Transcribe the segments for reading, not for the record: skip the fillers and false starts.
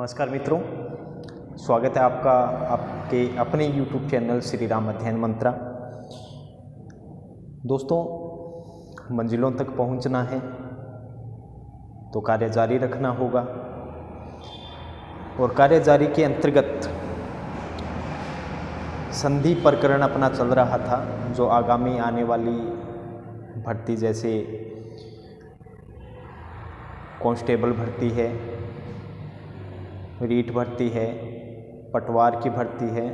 नमस्कार मित्रों, स्वागत है आपका आपके अपने YouTube चैनल श्री राम अध्ययन मंत्रा। दोस्तों, मंजिलों तक पहुंचना है तो कार्य जारी रखना होगा और कार्य जारी के अंतर्गत संधि प्रकरण अपना चल रहा था, जो आगामी आने वाली भर्ती जैसे कांस्टेबल भर्ती है, रीट भर्ती है, पटवार की भर्ती है,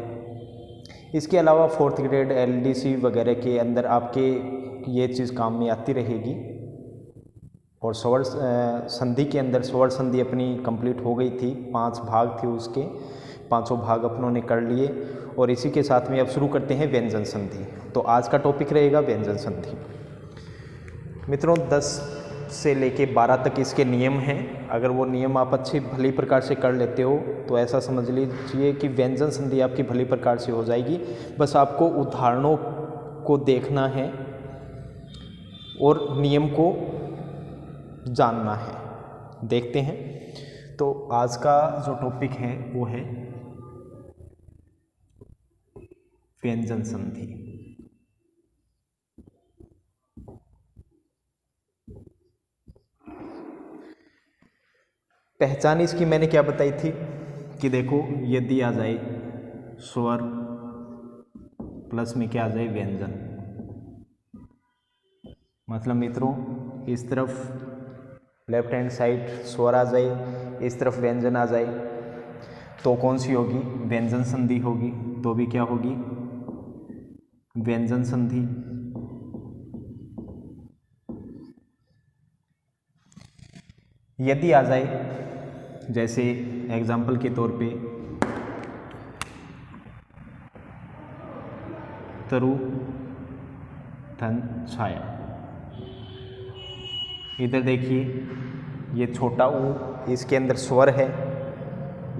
इसके अलावा 4th ग्रेड LDC वगैरह के अंदर आपके ये चीज़ काम में आती रहेगी। और स्वर्ण संधि के अंदर स्वर्ण संधि अपनी कंप्लीट हो गई थी, 5 भाग थे उसके, 5 भाग अपनों ने कर लिए। और इसी के साथ में अब शुरू करते हैं व्यंजन संधि। तो आज का टॉपिक रहेगा व्यंजन संधि। मित्रों, 10 से लेके 12 तक इसके नियम हैं। अगर वो नियम आप अच्छी भली प्रकार से कर लेते हो तो ऐसा समझ लीजिए कि व्यंजन संधि आपकी भली प्रकार से हो जाएगी। बस आपको उदाहरणों को देखना है और नियम को जानना है। देखते हैं। तो आज का जो टॉपिक है वो है व्यंजन संधि। पहचान इसकी मैंने क्या बताई थी कि देखो, यदि आ जाए स्वर प्लस में क्या आ जाए व्यंजन, मतलब मित्रों इस तरफ लेफ्ट हैंड साइड स्वर आ जाए, इस तरफ व्यंजन आ जाए, तो कौन सी होगी? व्यंजन संधि होगी। तो भी क्या होगी? व्यंजन संधि। यदि आ जाए, जैसे एग्जाम्पल के तौर पे तरु धन छाया, इधर देखिए ये छोटा ऊ, इसके अंदर स्वर है,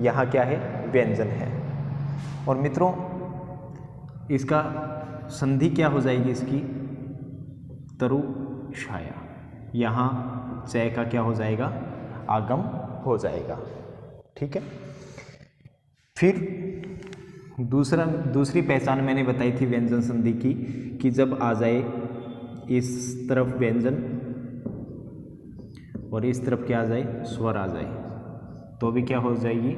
यहाँ क्या है? व्यंजन है। और मित्रों इसका संधि क्या हो जाएगी? इसकी तरु छाया, यहाँ चय का क्या हो जाएगा? आगम हो जाएगा। ठीक है। फिर दूसरी पहचान मैंने बताई थी व्यंजन संधि की कि जब आ जाए इस तरफ व्यंजन और इस तरफ क्या आ जाए? स्वर आ जाए, तो भी क्या हो जाएगी?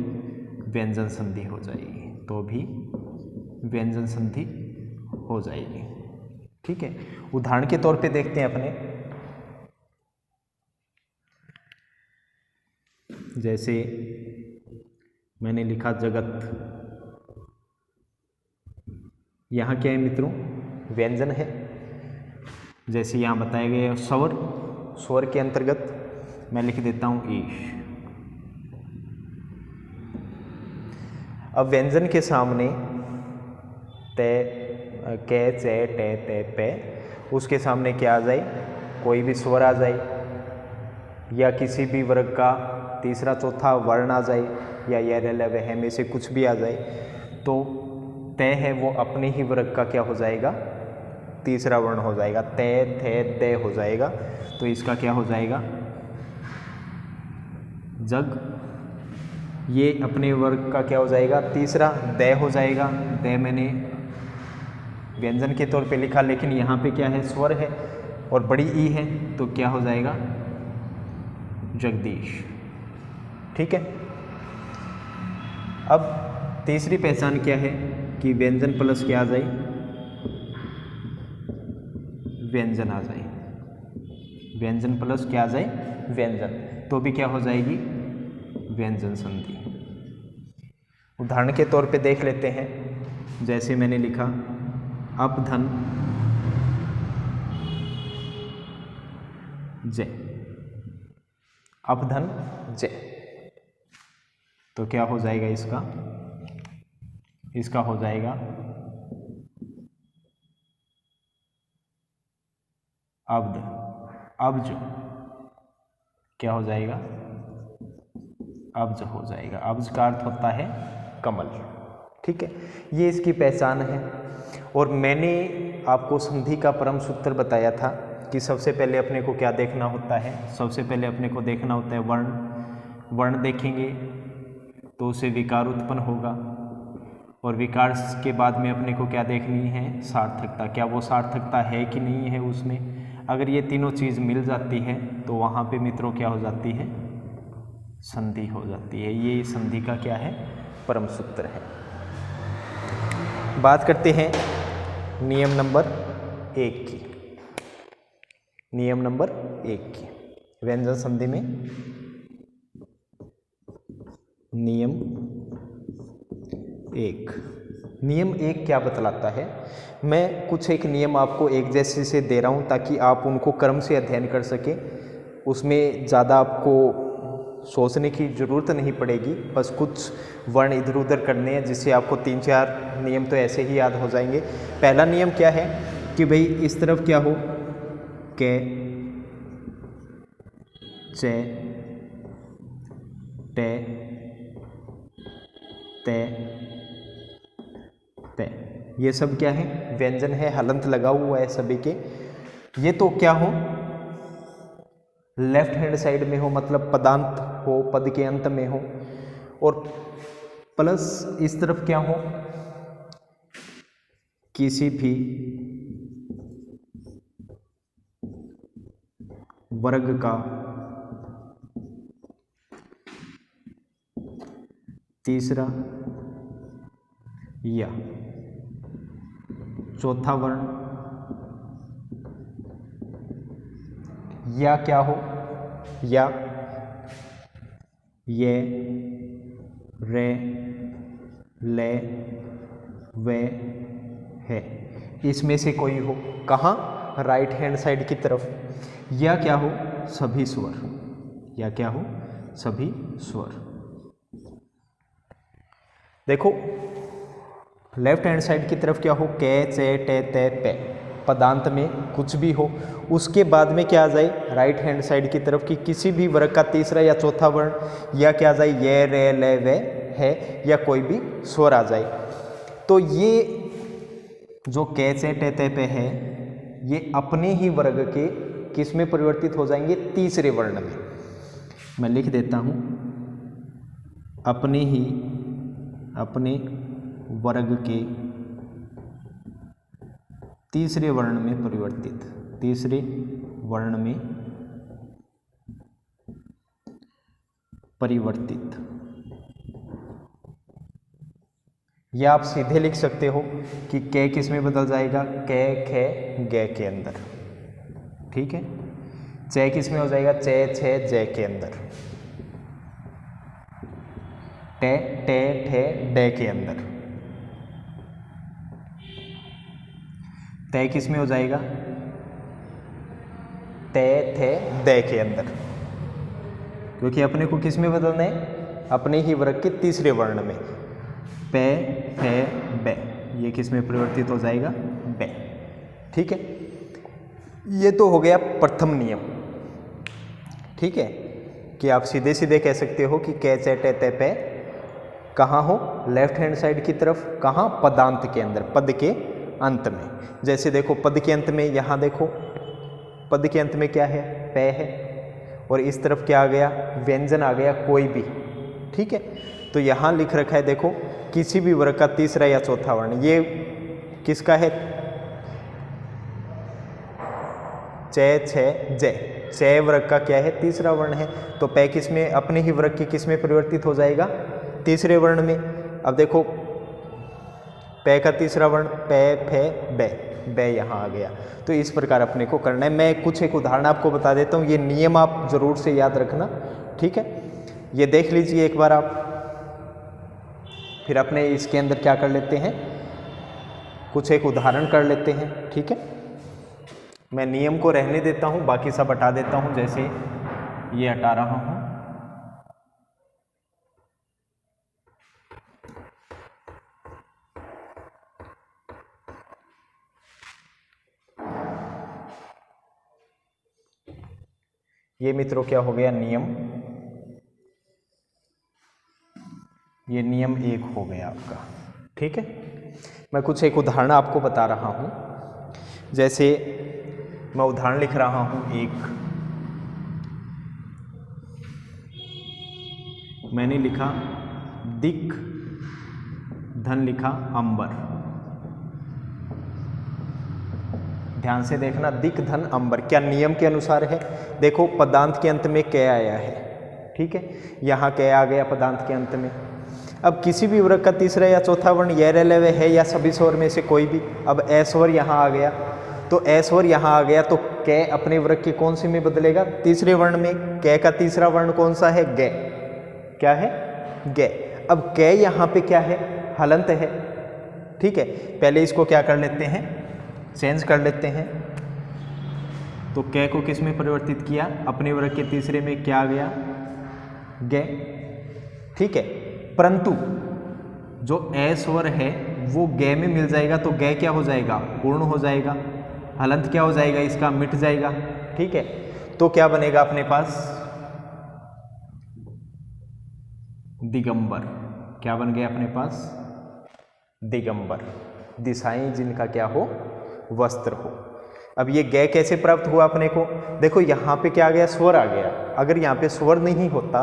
व्यंजन संधि हो जाएगी। तो भी व्यंजन संधि हो जाएगी। ठीक है। उदाहरण के तौर पे देखते हैं अपने। जैसे मैंने लिखा जगत, यहाँ क्या है मित्रों? व्यंजन है। जैसे यहाँ बताया गया स्वर, स्वर के अंतर्गत मैं लिख देता हूँ ईश। अब व्यंजन के सामने ते, कै, चे, टे, ते, पे, उसके सामने क्या आ जाए? कोई भी स्वर आ जाए, या किसी भी वर्ग का तीसरा चौथा वर्ण आ जाए, या य, ल, वह में से कुछ भी आ जाए, तो तय है वो अपने ही वर्ग का क्या हो जाएगा? तीसरा वर्ण हो जाएगा। तय, थे, दे हो जाएगा। तो इसका क्या हो जाएगा? जग। ये अपने वर्ग का क्या हो जाएगा? तीसरा। दे हो जाएगा। दे मैंने व्यंजन के तौर पे लिखा, लेकिन यहाँ पे क्या है? स्वर है और बड़ी ई है, तो क्या हो जाएगा? जगदीश। ठीक है। अब तीसरी पहचान क्या है कि व्यंजन प्लस क्या आ जाए? व्यंजन आ जाए। व्यंजन प्लस क्या आ जाए? व्यंजन। तो भी क्या हो जाएगी? व्यंजन संधि। उदाहरण के तौर पे देख लेते हैं। जैसे मैंने लिखा अपधन जय, अपधन जय, तो क्या हो जाएगा इसका? इसका हो जाएगा अब्द, अब्ज। क्या हो जाएगा? अब्ज हो जाएगा। अब्ज का अर्थ होता है कमल। ठीक है। ये इसकी पहचान है। और मैंने आपको संधि का परम सूत्र बताया था कि सबसे पहले अपने को क्या देखना होता है? सबसे पहले अपने को देखना होता है वर्ण। वर्ण देखेंगे तो उसे विकार उत्पन्न होगा, और विकार के बाद में अपने को क्या देखनी है, सार्थकता। क्या वो सार्थकता है कि नहीं है उसमें। अगर ये तीनों चीज़ मिल जाती है तो वहाँ पे मित्रों क्या हो जाती है, संधि हो जाती है। ये संधि का क्या है, परम सूत्र है। बात करते हैं नियम नंबर 1 की। नियम नंबर 1 की व्यंजन संधि में नियम 1। नियम 1 क्या बतलाता है। मैं कुछ एक नियम आपको एक जैसे से दे रहा हूँ ताकि आप उनको क्रम से अध्ययन कर सकें। उसमें ज़्यादा आपको सोचने की ज़रूरत नहीं पड़ेगी, बस कुछ वर्ण इधर उधर करने हैं जिससे आपको 3-4 नियम तो ऐसे ही याद हो जाएंगे। पहला नियम क्या है कि भाई इस तरफ क्या हो, कै चे टे ते ते, ये सब क्या है, व्यंजन है, हलंत लगा हुआ है सभी के। ये तो क्या हो, लेफ्ट हैंड साइड में हो, मतलब पदांत हो, पद के अंत में हो। और प्लस इस तरफ क्या हो, किसी भी वर्ग का तीसरा या चौथा वर्ण, या क्या हो, या ये रे ले वे है, इसमें से कोई हो। कहाँ, राइट हैंड साइड की तरफ। या क्या हो, सभी स्वर। या क्या हो, सभी स्वर। देखो लेफ्ट हैंड साइड की तरफ क्या हो, कै चे टे ते पे, पदांत में कुछ भी हो। उसके बाद में क्या आ जाए, राइट हैंड साइड की तरफ की किसी भी वर्ग का तीसरा या चौथा वर्ण, या क्या आ जाए, ये रे ले वे है, या कोई भी स्वर आ जाए। तो ये जो कै चे टे ते पे है, ये अपने ही वर्ग के किस में परिवर्तित हो जाएंगे, तीसरे वर्ण में। मैं लिख देता हूं, अपने वर्ग के तीसरे वर्ण में परिवर्तित, तीसरे वर्ण में परिवर्तित। या आप सीधे लिख सकते हो कि कै किस में बदल जाएगा, कै खे गे के अंदर। ठीक है, चे किस में हो जाएगा, चे छे जे के अंदर। टे टे ठे डे के अंदर। ते किस में हो जाएगा, ते थे दे के अंदर, क्योंकि अपने को किस में बदलना है, अपने ही वर्ग के तीसरे वर्ण में। पे फे बे, ये किस में परिवर्तित हो जाएगा, बे। ठीक है, ये तो हो गया प्रथम नियम। ठीक है, कि आप सीधे सीधे कह सकते हो कि कै चे टे ते पे कहाँ हो, लेफ्ट हैंड साइड की तरफ। कहाँ, पदांत के अंदर, पद के अंत में। जैसे देखो पद के अंत में, यहाँ देखो पद के अंत में क्या है, पे है, और इस तरफ क्या आ गया, व्यंजन आ गया कोई भी। ठीक है, तो यहाँ लिख रखा है देखो, किसी भी वर्ग का तीसरा या चौथा वर्ण। ये किसका है, चे छे जे, चे वर्ग का क्या है, तीसरा वर्ण है। तो पे किस में, अपने ही वर्ग की किस में परिवर्तित हो जाएगा, तीसरे वर्ण में। अब देखो पे का तीसरा वर्ण, पे फे बे, बे यहाँ आ गया। तो इस प्रकार अपने को करना है। मैं कुछ एक उदाहरण आपको बता देता हूँ, ये नियम आप जरूर से याद रखना। ठीक है, ये देख लीजिए एक बार आप, फिर अपने इसके अंदर क्या कर लेते हैं, कुछ एक उदाहरण कर लेते हैं। ठीक है, मैं नियम को रहने देता हूँ, बाकी सब हटा देता हूँ, जैसे ये हटा रहा हूँ। ये मित्रों क्या हो गया, नियम, ये नियम 1 हो गया आपका। ठीक है, मैं कुछ एक उदाहरण आपको बता रहा हूं। जैसे मैं उदाहरण लिख रहा हूं एक, मैंने लिखा दिक धन लिखा अंबर। ध्यान से देखना, दिक धन अंबर क्या नियम के अनुसार है? देखो पदांत के अंत में कै आया है, ठीक है, यहाँ कै आ गया पदांत के अंत में। अब किसी भी वर्ग का तीसरा या चौथा वर्ण यह रेलवे है या सभी स्वर में से कोई भी। अब ए स्वर यहाँ आ गया, तो ए स्वर यहाँ आ गया, तो कै अपने वर्ग के कौन से में बदलेगा? तीसरे वर्ण में। कै का तीसरा वर्ण कौन सा है? गे। क्या है? गे। अब कै यहाँ पे क्या है? हलंत है, ठीक है। पहले इसको क्या कर लेते हैं? चेंज कर लेते हैं। तो कै को किस में परिवर्तित किया? अपने वर्ग के तीसरे में। क्या आ गया? गे, ठीक है। परंतु जो ए स्वर है वो गे में मिल जाएगा, तो गे क्या हो जाएगा? पूर्ण हो जाएगा। हलंत क्या हो जाएगा? इसका मिट जाएगा, ठीक है। तो क्या बनेगा अपने पास? दिगंबर। क्या बन गया अपने पास? दिगंबर। दिशाएं जिनका क्या हो? वस्त्र हो। अब ये गे कैसे प्राप्त हुआ अपने को? देखो यहाँ पे क्या आ गया? स्वर आ गया। अगर यहाँ पे स्वर नहीं होता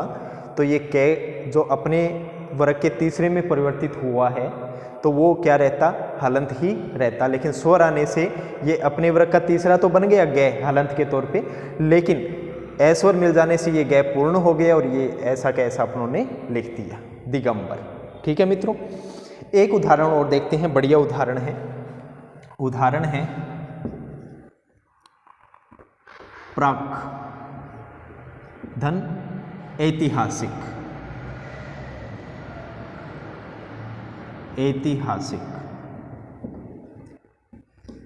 तो ये कै जो अपने वर्ग के तीसरे में परिवर्तित हुआ है तो वो क्या रहता? हलंत ही रहता। लेकिन स्वर आने से ये अपने वर्ग का तीसरा तो बन गया गे हलंत के तौर पे, लेकिन ए स्वर मिल जाने से ये गे पूर्ण हो गया और ये ऐसा कैसा अपनों ने लिख दिया, दिगंबर। ठीक है मित्रों, एक उदाहरण और देखते हैं, बढ़िया उदाहरण है। उदाहरण है प्राक धन ऐतिहासिक। ऐतिहासिक,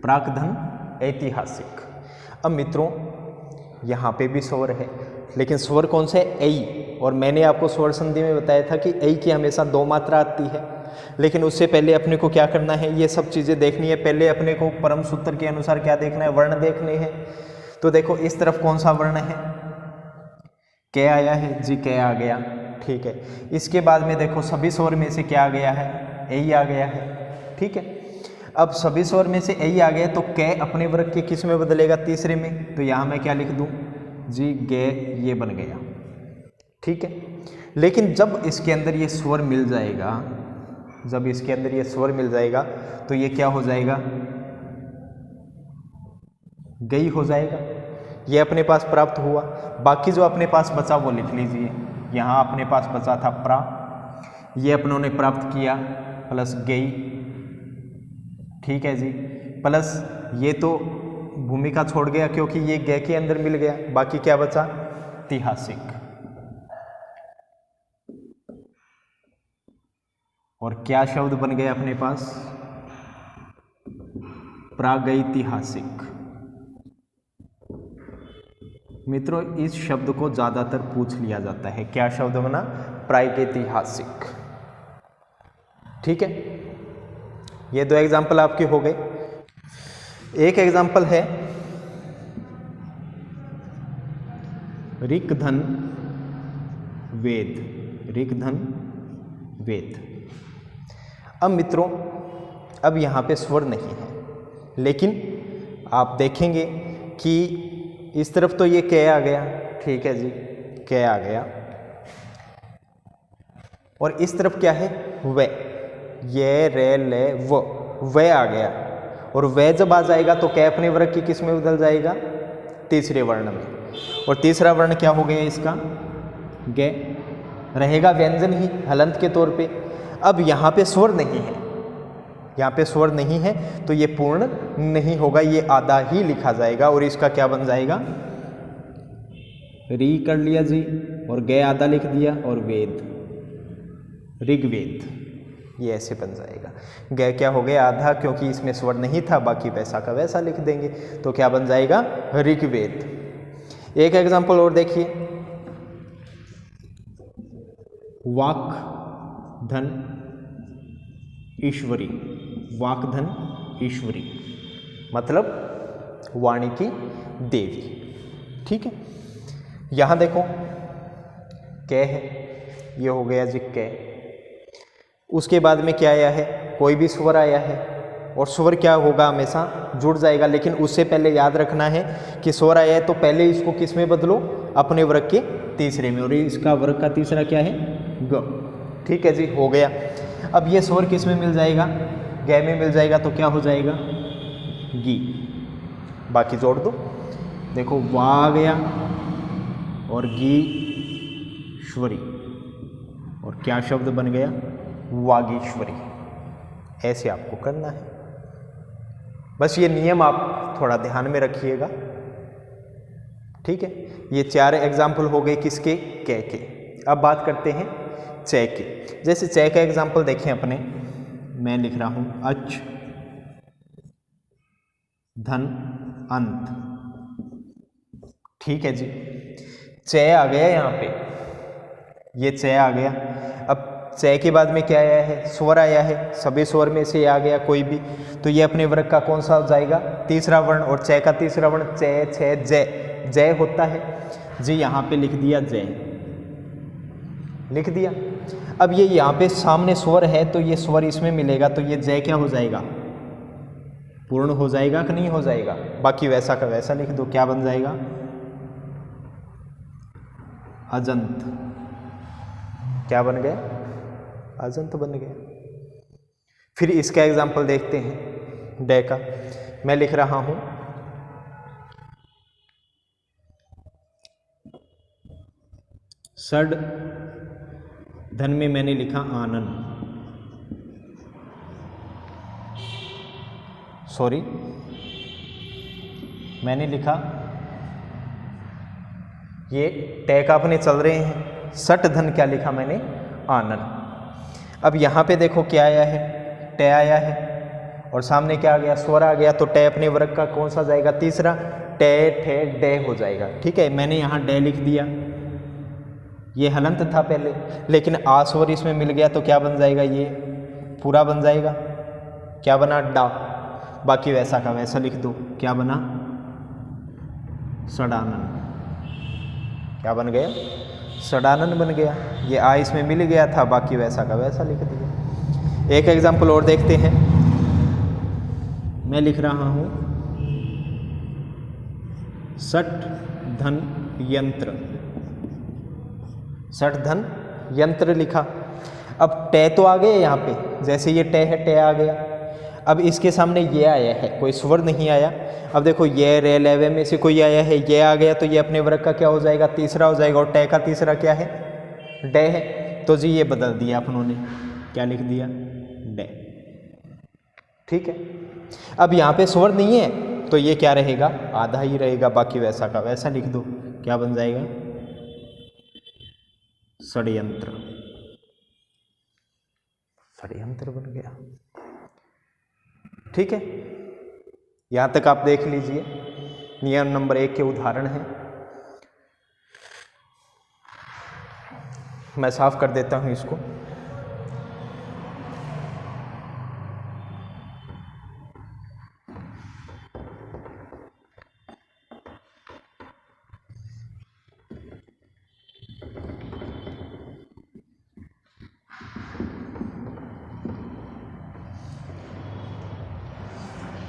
प्राक धन ऐतिहासिक। अब मित्रों यहाँ पे भी स्वर है, लेकिन स्वर कौन सा है? ऐ। और मैंने आपको स्वर संधि में बताया था कि ऐ की हमेशा दो मात्रा आती है। लेकिन उससे पहले अपने को क्या करना है? ये सब चीज़ें देखनी है। पहले अपने को परम सूत्र के अनुसार क्या देखना है? वर्ण देखने हैं। तो देखो इस तरफ कौन सा वर्ण है? कै आया है जी, कै आ गया, ठीक है। इसके बाद में देखो सभी स्वर में से क्या आ गया है? ऐ आ गया है, ठीक है। अब सभी स्वर में से ऐ आ गया तो कै अपने वर्ग के किस में बदलेगा? तीसरे में। तो यहाँ मैं क्या लिख दूँ जी? गे, ये बन गया, ठीक है। लेकिन जब इसके अंदर ये स्वर मिल जाएगा, जब इसके अंदर ये स्वर मिल जाएगा तो ये क्या हो जाएगा? गई हो जाएगा। ये अपने पास प्राप्त हुआ। बाकी जो अपने पास बचा वो लिख लीजिए। यहाँ अपने पास बचा था प्रा, ये अपनों ने प्राप्त किया, प्लस गई, ठीक है जी, प्लस ये तो भूमिका छोड़ गया क्योंकि ये गे के अंदर मिल गया। बाकी क्या बचा? ऐतिहासिक। और क्या शब्द बन गया अपने पास? प्रागैतिहासिक। मित्रों इस शब्द को ज्यादातर पूछ लिया जाता है। क्या शब्द बना? प्रागैतिहासिक, ठीक है। ये दो एग्जाम्पल आपके हो गए। एक एग्जाम्पल है ऋक धन वेद। ऋक धन वेद। अब मित्रों अब यहाँ पे स्वर नहीं है, लेकिन आप देखेंगे कि इस तरफ तो ये कै आ गया, ठीक है जी, कै आ गया। और इस तरफ क्या है? वे, ये रे ले वो, वे आ गया। और वे जब आ जाएगा तो कै अपने वर्ग की किस में बदल जाएगा? तीसरे वर्ण में। और तीसरा वर्ण क्या हो गया इसका? गे। रहेगा व्यंजन ही हलंत के तौर पे। अब यहाँ पे स्वर नहीं है, यहाँ पे स्वर नहीं है तो ये पूर्ण नहीं होगा, ये आधा ही लिखा जाएगा। और इसका क्या बन जाएगा? री कर लिया जी, और गे आधा लिख दिया, और वेद, ऋग्वेद, ये ऐसे बन जाएगा। गे क्या हो गया? आधा, क्योंकि इसमें स्वर नहीं था, बाकी वैसा का वैसा लिख देंगे। तो क्या बन जाएगा? ऋग्वेद। एक एग्जाम्पल और देखिए, वाक धन ईश्वरी। वाक धन ईश्वरी मतलब वाणी की देवी, ठीक है। यहां देखो कै है, ये हो गया जी कै। उसके बाद में क्या आया है? कोई भी स्वर आया है, और स्वर क्या होगा? हमेशा जुड़ जाएगा। लेकिन उससे पहले याद रखना है कि स्वर आया है तो पहले इसको किस में बदलो? अपने वर्ग के तीसरे में। और इसका वर्ग का तीसरा क्या है? ग, ठीक है जी, हो गया। अब ये स्वर किस में मिल जाएगा, गे में मिल जाएगा, तो क्या हो जाएगा, गी। बाकी जोड़ दो, देखो वा आ गया और गी श्वरी, और क्या शब्द बन गया, वागीश्वरी। ऐसे आपको करना है, बस ये नियम आप थोड़ा ध्यान में रखिएगा, ठीक है। ये 4 एग्जाम्पल हो गए किसके, कै के। अब बात करते हैं चै के। जैसे चै का एग्जाम्पल देखें अपने, मैं लिख रहा हूं अच धन अंत, ठीक है जी। चै आ गया यहाँ पे, ये चै आ गया। अब चै के बाद में क्या आया है, स्वर आया है, सभी स्वर में से आ गया कोई भी, तो ये अपने वर्ग का कौन सा हो जाएगा, तीसरा वर्ण। और चै का तीसरा वर्ण चै छे जय, जय होता है जी। यहाँ पे लिख दिया जय, लिख दिया। अब ये यहाँ पे सामने स्वर है, तो ये स्वर इसमें मिलेगा, तो ये जय क्या हो जाएगा, पूर्ण हो जाएगा कि नहीं हो जाएगा। बाकी वैसा का वैसा लिख दो, क्या बन जाएगा, अजंत। क्या बन गया, अजंत बन गया। फिर इसका एग्जाम्पल देखते हैं डे का। मैं लिख रहा हूं षड धन में मैंने लिखा आनंद, सॉरी मैंने लिखा, ये टै का अपने चल रहे हैं, सट धन क्या लिखा मैंने, आनंद। अब यहाँ पे देखो क्या आया है, टै आया है, और सामने क्या आ गया, स्वर आ गया, तो टै अपने वर्ग का कौन सा जाएगा, तीसरा, टै ठे डे हो जाएगा, ठीक है। मैंने यहाँ डे लिख दिया, ये हलंत था पहले, लेकिन आ स्वर इसमें मिल गया, तो क्या बन जाएगा, ये पूरा बन जाएगा, क्या बना, डा। बाकी वैसा का वैसा लिख दो, क्या बना, सडानन। क्या बन गया, सडानन बन गया। ये आ इसमें मिल गया था, बाकी वैसा का वैसा लिख दिया। एक एग्जाम्पल और देखते हैं, मैं लिख रहा हूं सठ धन यंत्र, सठ धन यंत्र लिखा। अब टै तो आ गया यहाँ पे, जैसे ये टै है, टै आ गया। अब इसके सामने ये आया है, कोई स्वर नहीं आया। अब देखो ये रे लेवे में से कोई आया है, ये आ गया, तो ये अपने वर्ग का क्या हो जाएगा, तीसरा हो जाएगा। और टै का तीसरा क्या है, डे है, तो जी ये बदल दिया अपनों ने, क्या लिख दिया, डे, ठीक है। अब यहाँ पे स्वर नहीं है, तो ये क्या रहेगा, आधा ही रहेगा, बाकी वैसा का वैसा लिख दो, क्या बन जाएगा, षड्यंत्र। षड्यंत्र बन गया, ठीक है। यहां तक आप देख लीजिए, नियम नंबर 1 के उदाहरण हैं। मैं साफ कर देता हूं इसको।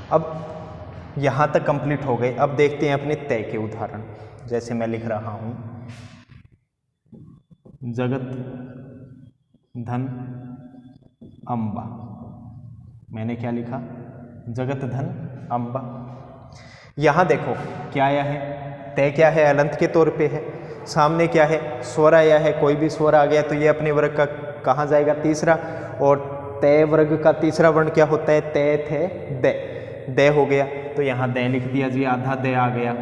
अब यहाँ तक कंप्लीट हो गए। अब देखते हैं अपने तय के उदाहरण। जैसे मैं लिख रहा हूँ जगत धन अम्बा। मैंने क्या लिखा, जगत धन अम्बा। यहाँ देखो क्या आया है, तय क्या है, अलंत के तौर पे है। सामने क्या है, स्वर आया है, कोई भी स्वर आ गया तो ये अपने वर्ग का कहाँ जाएगा, तीसरा। और तय वर्ग का तीसरा वर्ण क्या होता है, तय थे दे, दे हो गया, तो यहाँ दे लिख दिया जी, आधा दे आ गया।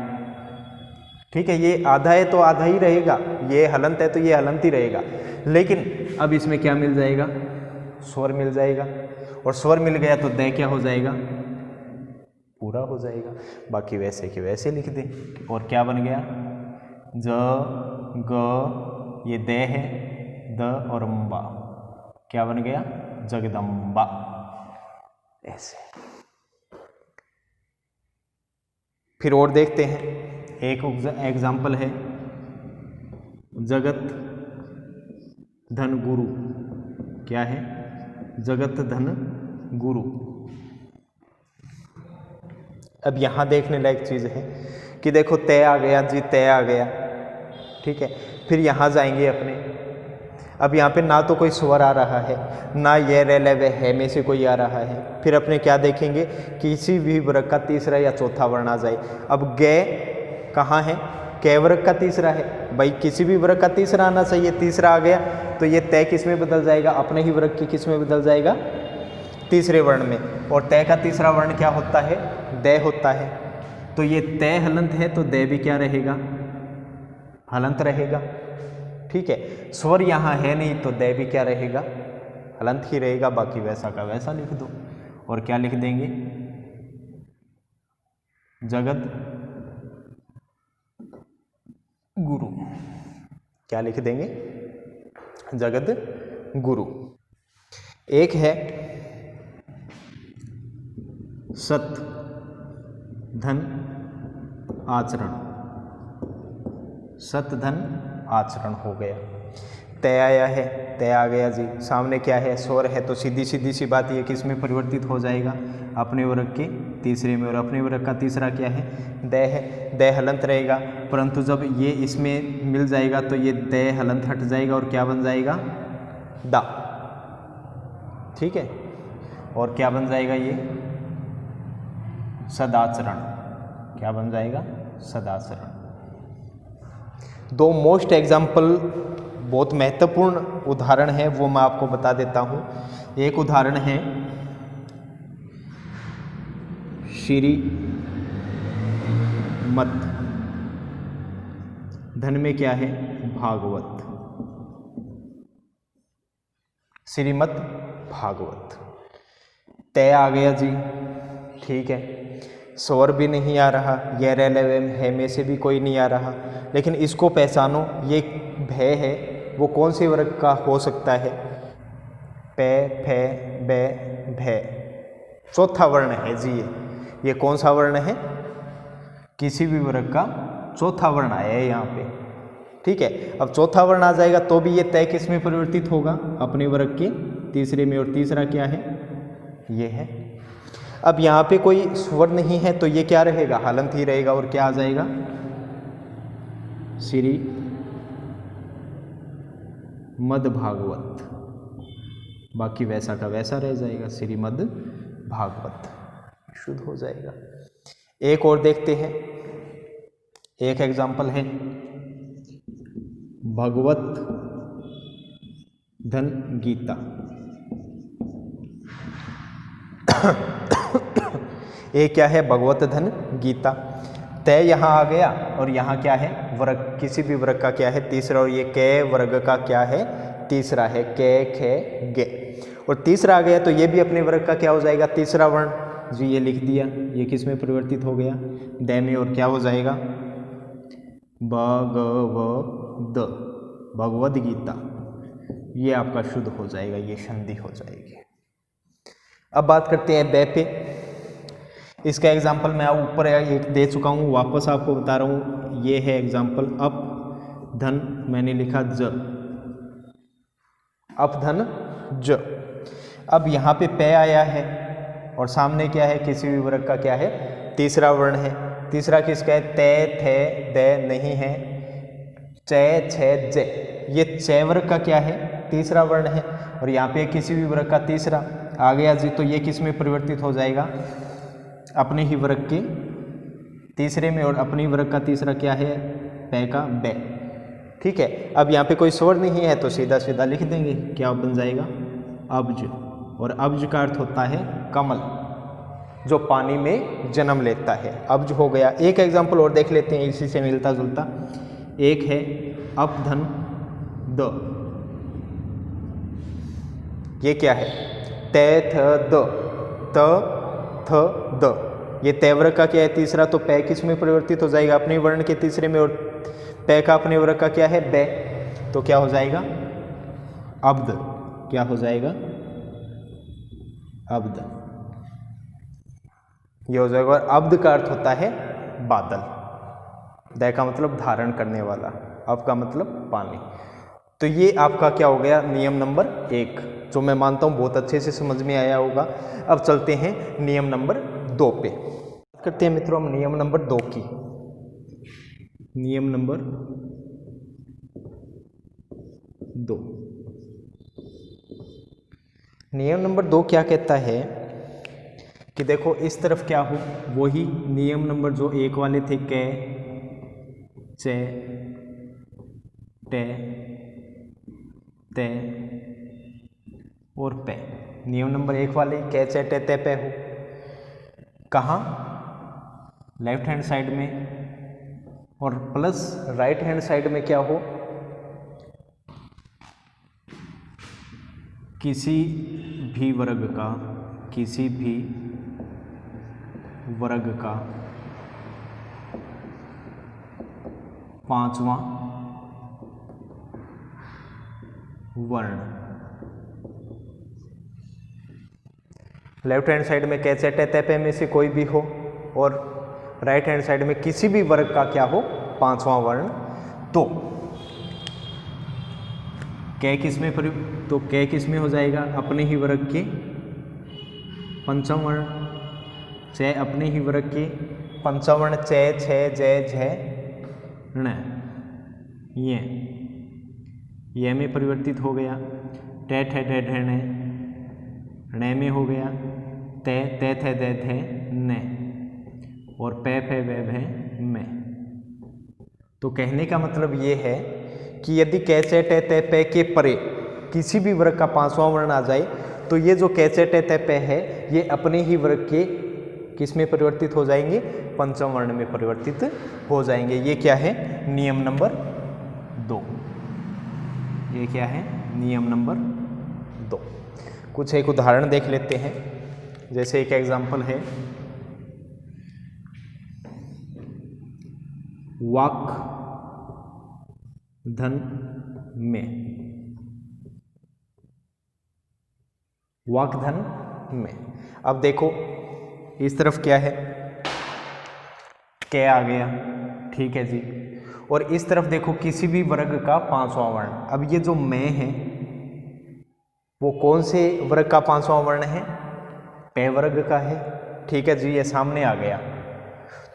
ठीक है, ये आधा है तो आधा ही रहेगा, ये हलंत है तो ये हलंत ही रहेगा। लेकिन अब इसमें क्या मिल जाएगा, स्वर मिल जाएगा, और स्वर मिल गया तो दे क्या हो जाएगा, पूरा हो जाएगा। बाकी वैसे के वैसे लिख दें। और क्या बन गया, ज ग, ये दे है, द और अम्बा, क्या बन गया, जगदम्बा। ऐसे फिर और देखते हैं, एक एग्जाम्पल है जगत धन गुरु। क्या है, जगत धन गुरु। अब यहाँ देखने लायक चीज़ है कि देखो तय आ गया जी, तय आ गया। ठीक है, फिर यहाँ जाएंगे अपने। अब यहाँ पे ना तो कोई स्वर आ रहा है, ना ये रेल व है में से कोई आ रहा है। फिर अपने क्या देखेंगे, किसी भी वर्ग का तीसरा या चौथा वर्ण आ जाए। अब गे कहाँ है, कै वर्ग का तीसरा है भाई, किसी भी वर्ग का तीसरा आना चाहिए, तीसरा आ गया तो ये तय किस में बदल जाएगा, अपने ही वर्ग की किस में बदल जाएगा, तीसरे वर्ण में। और तय का तीसरा वर्ण क्या होता है, दय होता है। तो ये तय हलंत है तो दय भी क्या रहेगा, हलंत रहेगा। ठीक है, स्वर यहाँ है नहीं तो दय भी क्या रहेगा, हलंत ही रहेगा। बाकी वैसा का वैसा लिख दो। और क्या लिख देंगे, जगत गुरु, क्या लिख देंगे, जगत गुरु। एक है सत धन आचरण, सत धन आचरण हो गया। तय आया है, तय आ गया जी। सामने क्या है, स्वर है, तो सीधी सीधी सी बात ये किस में परिवर्तित हो जाएगा, अपने वर्ग के तीसरे में। और अपने वर्ग का तीसरा क्या है, दय है, दय हलंत रहेगा। परंतु जब ये इसमें मिल जाएगा तो ये दय हलंत हट जाएगा और क्या बन जाएगा, दा। ठीक है, और क्या बन जाएगा ये, सदाचरण। क्या बन जाएगा, सदाचरण। दो मोस्ट एग्जाम्पल, बहुत महत्वपूर्ण उदाहरण है, वो मैं आपको बता देता हूं। एक उदाहरण है श्री मत, धन में क्या है, भागवत, श्रीमद् भागवत। तय आ गया जी, ठीक है। स्वर भी नहीं आ रहा, ये रेल है में से भी कोई नहीं आ रहा। लेकिन इसको पहचानो, ये भय है, वो कौन से वर्ग का हो सकता है, पे फे बे भय, चौथा वर्ण है जी। ये कौन सा वर्ण है, किसी भी वर्ग का चौथा वर्ण आया है यहाँ पे। ठीक है, अब चौथा वर्ण आ जाएगा तो भी ये तय किस में परिवर्तित होगा, अपने वर्ग के तीसरे में। और तीसरा क्या है, ये है। अब यहाँ पे कोई स्वर नहीं है तो ये क्या रहेगा, हलंत ही रहेगा। और क्या आ जाएगा, श्री मद भागवत। बाकी वैसा का वैसा रह जाएगा, श्रीमद् भागवत शुद्ध हो जाएगा। एक और देखते हैं, एक एग्जाम्पल है भगवत धन गीता। एक क्या है, भगवत धन गीता। तय यहाँ आ गया और यहाँ क्या है, वर्ग, किसी भी वर्ग का क्या है, तीसरा। और ये कै वर्ग का क्या है, तीसरा है, कै खे गे। और तीसरा आ गया तो ये भी अपने वर्ग का क्या हो जाएगा, तीसरा वर्ण जी। ये लिख दिया, ये किस में परिवर्तित हो गया, दय में। और क्या हो जाएगा, भगवद, भगवद गीता। ये आपका शुद्ध हो जाएगा, ये संधि हो जाएगी। अब बात करते हैं बै पे। इसका एग्जाम्पल मैं ऊपर एक दे चुका हूँ, वापस आपको बता रहा हूँ। ये है एग्जाम्पल, अप धन, मैंने लिखा ज, अप धन ज। अब यहाँ पे पे आया है और सामने क्या है, किसी भी वर्ग का क्या है, तीसरा वर्ण है। तीसरा किसका है, तय थे दे नहीं है, चय छे जे। ये चय वर्ग का क्या है, तीसरा वर्ण है। और यहाँ पे किसी भी वर्ग का तीसरा आ गया जी, तो ये किस में परिवर्तित हो जाएगा, अपने ही वर्ग के तीसरे में। और अपनी वर्ग का तीसरा क्या है, पै का बे। ठीक है, अब यहाँ पे कोई स्वर नहीं है तो सीधा सीधा लिख देंगे, क्या बन जाएगा, अब्ज। और अब्ज का अर्थ होता है कमल, जो पानी में जन्म लेता है, अब्ज हो गया। एक एग्जाम्पल और देख लेते हैं, इसी से मिलता जुलता। एक है अप धन द। ये क्या है, तय थ द, त थ द। ये तय वर्ग का क्या है, तीसरा। तो पै किस में परिवर्तित हो जाएगा, अपने वर्ण के तीसरे में। और पै का अपने वर्ग का क्या है, बै। तो क्या हो जाएगा, अब्द। क्या हो जाएगा, अब्द। ये हो जाएगा। और अब्द का अर्थ होता है बादल। दय का मतलब धारण करने वाला, अब का मतलब पानी। तो ये आपका क्या हो गया, नियम नंबर 1, जो मैं मानता हूँ बहुत अच्छे से समझ में आया होगा। अब चलते हैं नियम नंबर 2 पे। करते हैं मित्रों हम नियम नंबर 2 की। नियम नंबर 2, नियम नंबर 2 क्या कहता है कि देखो इस तरफ क्या हो, वही नियम नंबर जो 1 वाले थे, कै चे टे ते और पे। नियम नंबर 1 वाले कै चे टे ते पे हो, कहाँ, लेफ्ट हैंड साइड में, और प्लस राइट हैंड साइड में क्या हो, किसी भी वर्ग का, किसी भी वर्ग का 5वां वर्ण। लेफ्ट हैंड साइड में कैसे टे पे में से कोई भी हो और राइट हैंड साइड में किसी भी वर्ग का क्या हो, 5वां वर्ण। तो कै किस में तो कै किस में हो जाएगा, अपने ही वर्ग के पंचम वर्ण, चे अपने ही वर्ग के पंचम वर्ण, चे छे जय झ ण, ये में परिवर्तित हो गया, टे ठे ढे ढे णे में हो गया, ते ते थे दे थे ने, और पे फे वे भे में। तो कहने का मतलब ये है कि यदि कैसे टे ते पे के परे किसी भी वर्ग का 5वां वर्ण आ जाए तो ये जो कैसे टे ते पे है ये अपने ही वर्ग के किस में परिवर्तित हो जाएंगे, पंचम वर्ण में परिवर्तित हो जाएंगे। ये क्या है, नियम नंबर 2। ये क्या है, नियम नंबर 2। कुछ एक उदाहरण देख लेते हैं। जैसे एक एग्जाम्पल है, वाक धन में, वाक धन में। अब देखो इस तरफ क्या है, कै आ गया, ठीक है जी, और इस तरफ देखो किसी भी वर्ग का 5वां वर्ण। अब ये जो मैं है वो कौन से वर्ग का 5वां वर्ण है, पे वर्ग का है, ठीक है जी, ये सामने आ गया।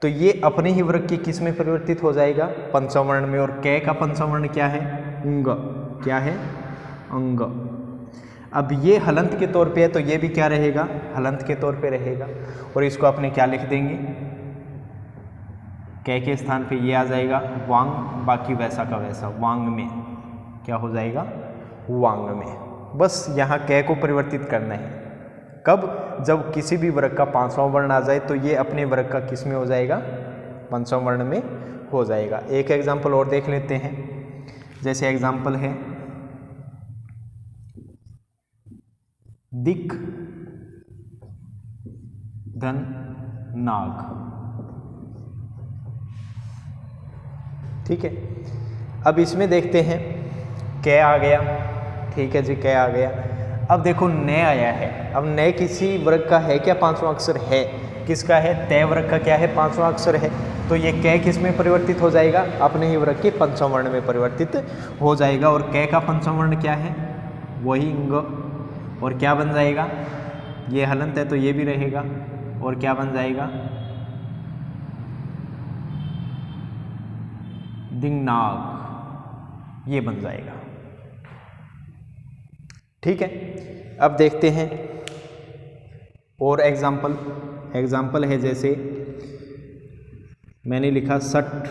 तो ये अपने ही वर्ग के किस में परिवर्तित हो जाएगा, पंचम वर्ण में। और कै का पंचम वर्ण क्या है, अंग, क्या है, अंग। अब ये हलंत के तौर पे है तो ये भी क्या रहेगा, हलंत के तौर पे रहेगा। और इसको अपने क्या लिख देंगे, कै के स्थान पे ये आ जाएगा वांग, बाकी वैसा का वैसा, वांग में क्या हो जाएगा, वांग में। बस यहाँ कै को परिवर्तित करना है। कब, जब किसी भी वर्ग का 5वां वर्ण आ जाए तो ये अपने वर्ग का किस में हो जाएगा, पंचम वर्ण में हो जाएगा। एक एग्जाम्पल और देख लेते हैं। जैसे एग्जाम्पल है, दिक धन नाग, ठीक है। अब इसमें देखते हैं, कै आ गया, ठीक है जी, कै आ गया। अब देखो ने आया है। अब ने किसी वर्ग का है क्या, 5वां अक्षर है, किसका है, तय वर्ग का क्या है, 5वां अक्षर है। तो ये कै किस में परिवर्तित हो जाएगा, अपने ही वर्ग के पंचम वर्ण में परिवर्तित हो जाएगा। और कै का पंचम वर्ण क्या है, वही इंग, और क्या बन जाएगा, ये हलंत है तो ये भी रहेगा, और क्या बन जाएगा, दिंगनाग, ये बन जाएगा, ठीक है। अब देखते हैं और एग्जाम्पल है। जैसे मैंने लिखा सठ,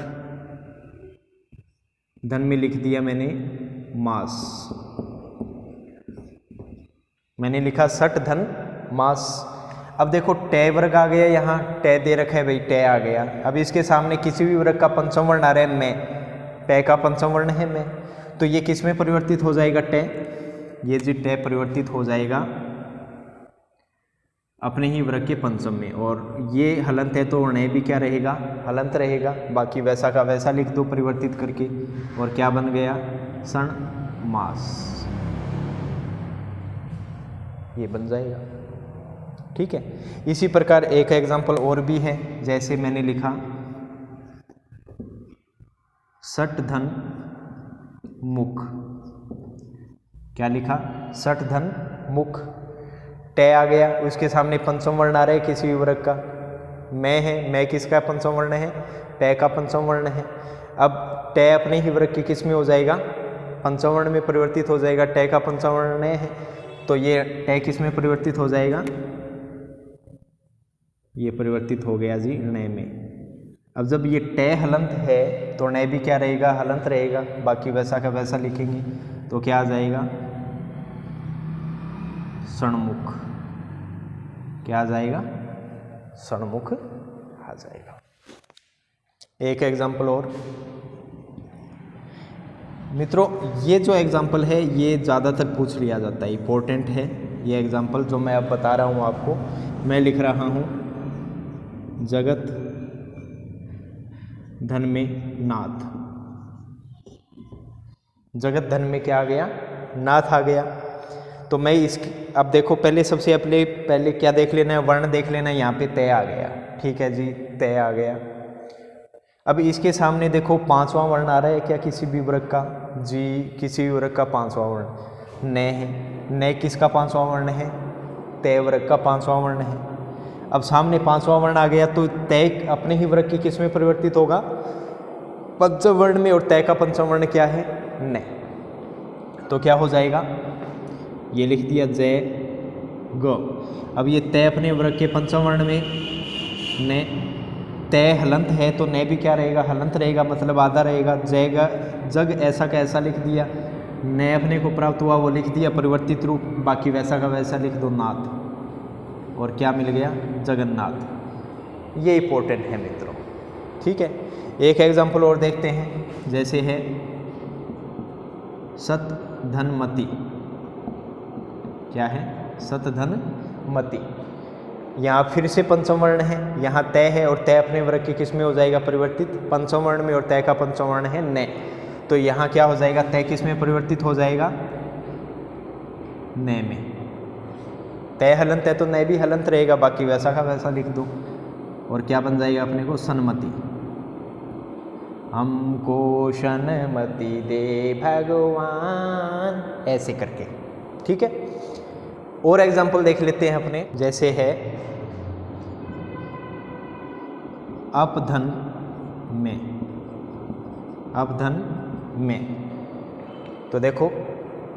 धन में लिख दिया मैंने मास, मैंने लिखा सठ धन मास। अब देखो टे वर्ग आ गया, यहाँ टे दे रखा है भाई, टे आ गया। अब इसके सामने किसी भी वर्ग का पंचम वर्ण आ रहा है, मैं, पे का पंचम वर्ण है मैं, तो ये किस में परिवर्तित हो जाएगा, टे, ये जी टे परिवर्तित हो जाएगा अपने ही वर्ग के पंचम में। और ये हलंत है तो णे भी क्या रहेगा, हलंत रहेगा, बाकी वैसा का वैसा लिख दो परिवर्तित करके। और क्या बन गया, सण मास, ये बन जाएगा, ठीक है। इसी प्रकार एक एग्जाम्पल और भी है। जैसे मैंने लिखा सठ धन मुख, क्या लिखा, सठ धन मुख। टे आ गया, उसके सामने पंचम वर्ण आ रहा है किसी भी वर्ग का, मैं है, मैं किसका पंचम वर्ण है, पे का पंचम वर्ण है। अब टे अपने ही वर्ग के किस में हो जाएगा, पंचम वर्ण में परिवर्तित हो जाएगा, टे का पंचम वर्ण है, तो ये टै किस में परिवर्तित हो जाएगा, ये परिवर्तित हो गया जी णय में। अब जब ये टै हलंत है तो णय भी क्या रहेगा, हलंत रहेगा, बाकी वैसा का वैसा लिखेंगे तो क्या आ जाएगा, षणमुख। क्या आ जाएगा, षणमुख आ जाएगा। एक एग्जाम्पल और मित्रों, ये जो एग्जाम्पल है ये ज़्यादातर पूछ लिया जाता है, इम्पोर्टेंट है ये एग्जाम्पल जो मैं अब बता रहा हूँ आपको। मैं लिख रहा हूँ जगत धन में नाथ। जगत धन में क्या आ गया, नाथ आ गया। तो मैं इसकी अब देखो, पहले सबसे पहले क्या देख लेना है, वर्ण देख लेना है। यहाँ पे तय आ गया, ठीक है जी, तय आ गया। अब इसके सामने देखो पांचवा वर्ण आ रहा है क्या किसी भी वर्ग का, जी किसी भी वर्ग का पांचवा वर्ण न है। न किसका पांचवा वर्ण है, तय वर्ग का पांचवा वर्ण है। अब सामने पांचवा वर्ण आ गया तो तय अपने ही वर्ग की किस में परिवर्तित होगा, पंचम वर्ण में, और तय का पंचम वर्ण क्या है, न। तो क्या हो जाएगा, ये लिख दिया जय ग। अब ये तय अपने वर्ग के पंचम वर्ण में, न तय हलंत है तो न भी क्या रहेगा, हलंत रहेगा, मतलब आधा रहेगा। जय जग ऐसा का ऐसा लिख दिया, न अपने को प्राप्त हुआ वो लिख दिया परिवर्तित रूप, बाकी वैसा का वैसा लिख दो नाथ, और क्या मिल गया, जगन्नाथ। ये इंपॉर्टेंट है मित्रों, ठीक है। एक एग्जाम्पल और देखते हैं, जैसे है सत धनमति। क्या है, सत धनमति। यहाँ फिर से पंचम वर्ण है, यहाँ तय है और तय अपने वर्ग के किस में हो जाएगा परिवर्तित, पंचम वर्ण में, और तय का पंचम वर्ण है न। तो यहाँ क्या हो जाएगा, तय किस में परिवर्तित हो जाएगा, न में। तय हलंत है तो न भी हलंत रहेगा, बाकी वैसा का वैसा लिख दो, और क्या बन जाएगा अपने को, सन्मति। हमको सन्मति दे भगवान, ऐसे करके, ठीक है। और एग्जाम्पल देख लेते हैं अपने, जैसे है अपधन में। अपधन में तो देखो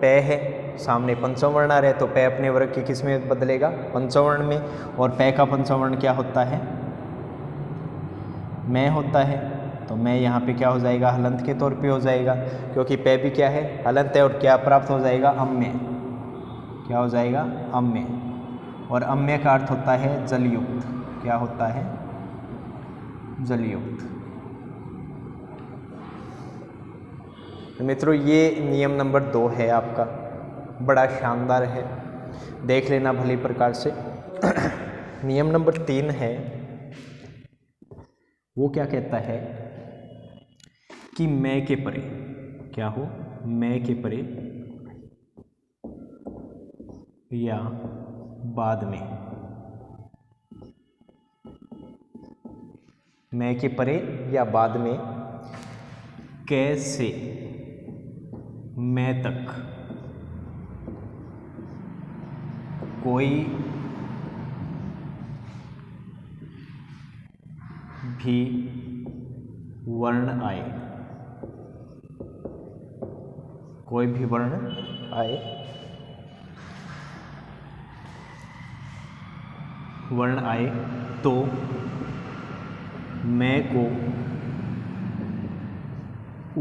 पे है, सामने पंचम वर्ण आ रहा है तो पे अपने वर्ग की किस में बदलेगा, पंचम वर्ण में, और पे का पंचम वर्ण क्या होता है, मैं होता है। तो मैं यहाँ पे क्या हो जाएगा, हलंत के तौर पे हो जाएगा, क्योंकि पे भी क्या है, हलंत है, और क्या प्राप्त हो जाएगा, अम्य। क्या हो जाएगा, अम्य। और अम्य का अर्थ होता है जलयुक्त। क्या होता है, जलयुक्त। तो मित्रों ये नियम नंबर 2 है आपका, बड़ा शानदार है, देख लेना भली प्रकार से। नियम नंबर 3 है, वो क्या कहता है कि मैं के परे, क्या हो, मैं के परे या बाद में। मैं के परे या बाद में कैसे मैं तक कोई भी वर्ण आए, कोई भी वर्ण आए, वर्ण आए तो मैं को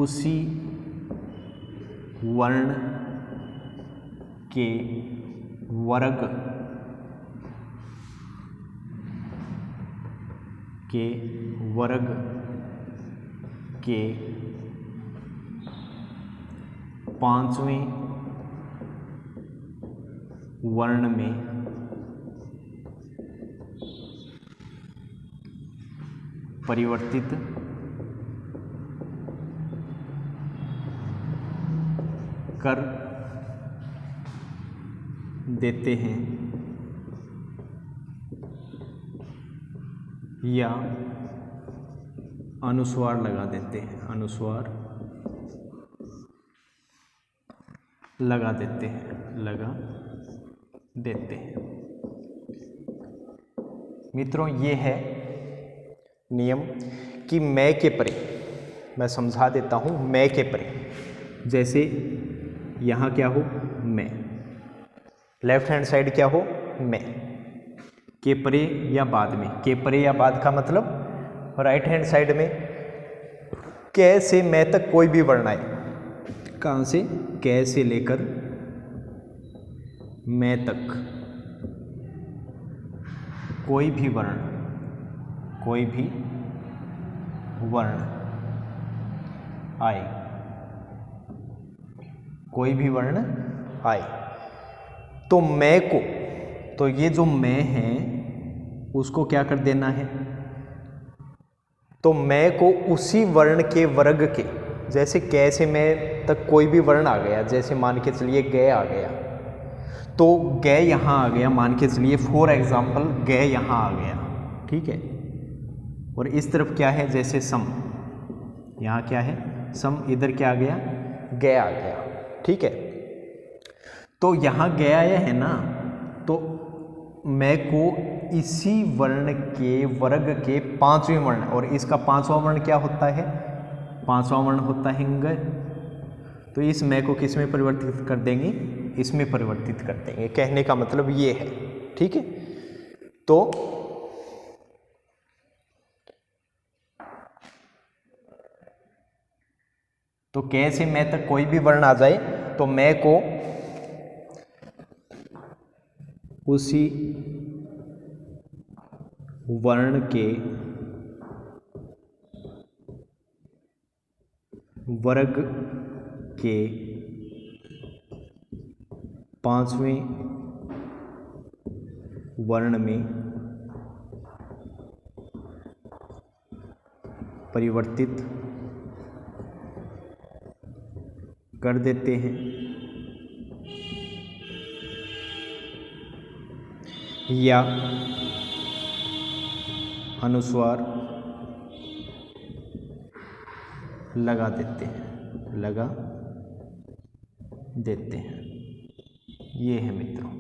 उसी वर्ण के वर्ग के 5वें वर्ण में परिवर्तित कर देते हैं या अनुस्वार लगा देते हैं, अनुस्वार लगा देते हैं। मित्रों ये है नियम कि मैं के परे, मैं समझा देता हूँ, मैं के परे। जैसे यहाँ क्या हो, मैं, लेफ्ट हैंड साइड क्या हो, में, के परे या बाद में, के परे या बाद का मतलब राइट हैंड साइड में कै से मैं तक कोई भी वर्ण आए, कहाँ से, कै से लेकर मैं तक कोई भी वर्ण, कोई भी वर्ण आए, कोई भी वर्ण आए, तो मैं को, तो ये जो मैं है उसको क्या कर देना है, तो मैं को उसी वर्ण के वर्ग के, जैसे कै से मैं तक कोई भी वर्ण आ गया, जैसे मान के चलिए गै आ गया, तो गै यहाँ आ गया, मान के चलिए फॉर एग्जाम्पल गै यहाँ आ गया, ठीक है। और इस तरफ क्या है, जैसे सम, यहाँ क्या है सम, इधर क्या आ गया, गै आ गया, ठीक है। तो यहाँ गै आया है ना, तो मैं को इसी वर्ण के वर्ग के पांचवें वर्ण, और इसका पांचवा वर्ण क्या होता है, पांचवा वर्ण होता है ग, तो इस मैं को किस में परिवर्तित कर देंगे, इसमें परिवर्तित कर देंगे, कहने का मतलब ये है, ठीक है। तो कै से मैं तक कोई भी वर्ण आ जाए, तो मैं को उसी वर्ण के वर्ग के पांचवें वर्ण में परिवर्तित कर देते हैं, या अनुस्वार लगा देते हैं, लगा देते हैं, ये है मित्रों,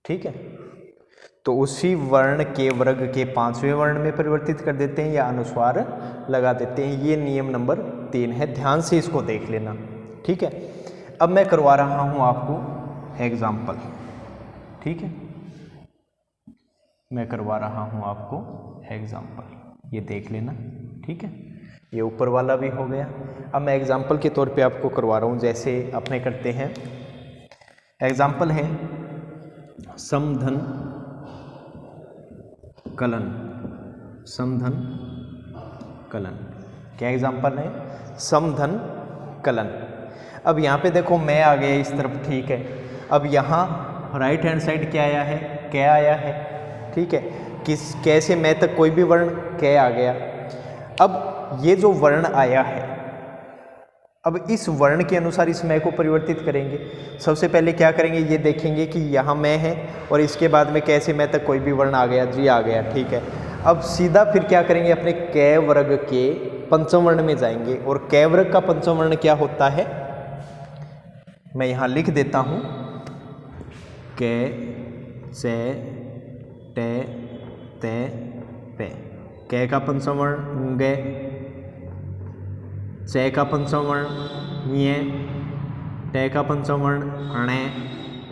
ठीक है। तो उसी वर्ण के वर्ग के पांचवें वर्ण में परिवर्तित कर देते हैं या अनुस्वार लगा देते हैं, ये नियम नंबर 3 है, ध्यान से इसको देख लेना, ठीक है। अब मैं करवा रहा हूं आपको एग्जाम्पल, ठीक है, मैं करवा रहा हूं आपको एग्जाम्पल, ये देख लेना, ठीक है। ये ऊपर वाला भी हो गया। अब मैं एग्जाम्पल के तौर पे आपको करवा रहा हूं, जैसे अपने करते हैं, एग्जाम्पल है समधन कलन, समधन कलन, क्या एग्जाम्पल है, समधन कलन। अब यहाँ पे देखो मैं आ गया इस तरफ, ठीक है। अब यहाँ राइट हैंड साइड क्या आया है, क्या आया है, ठीक है। किस कैसे मैं तक कोई भी वर्ण क्या आ गया। अब ये जो वर्ण आया है, अब इस वर्ण के अनुसार इस मैं को परिवर्तित करेंगे। सबसे पहले क्या करेंगे, ये देखेंगे कि यहाँ मैं है और इसके बाद में कैसे मैं तक कोई भी वर्ण आ गया, जी आ गया, ठीक है। अब सीधा फिर क्या करेंगे, अपने कै वर्ग के पंचम वर्ण में जाएंगे। और कै वर्ग का पंचम वर्ण क्या होता है, मैं यहाँ लिख देता हूँ, कै से टे ते पे। कै का पंचम वर्ण गे, चे का पंचम वर्ण ञे, टे का पंचम वर्ण अणे,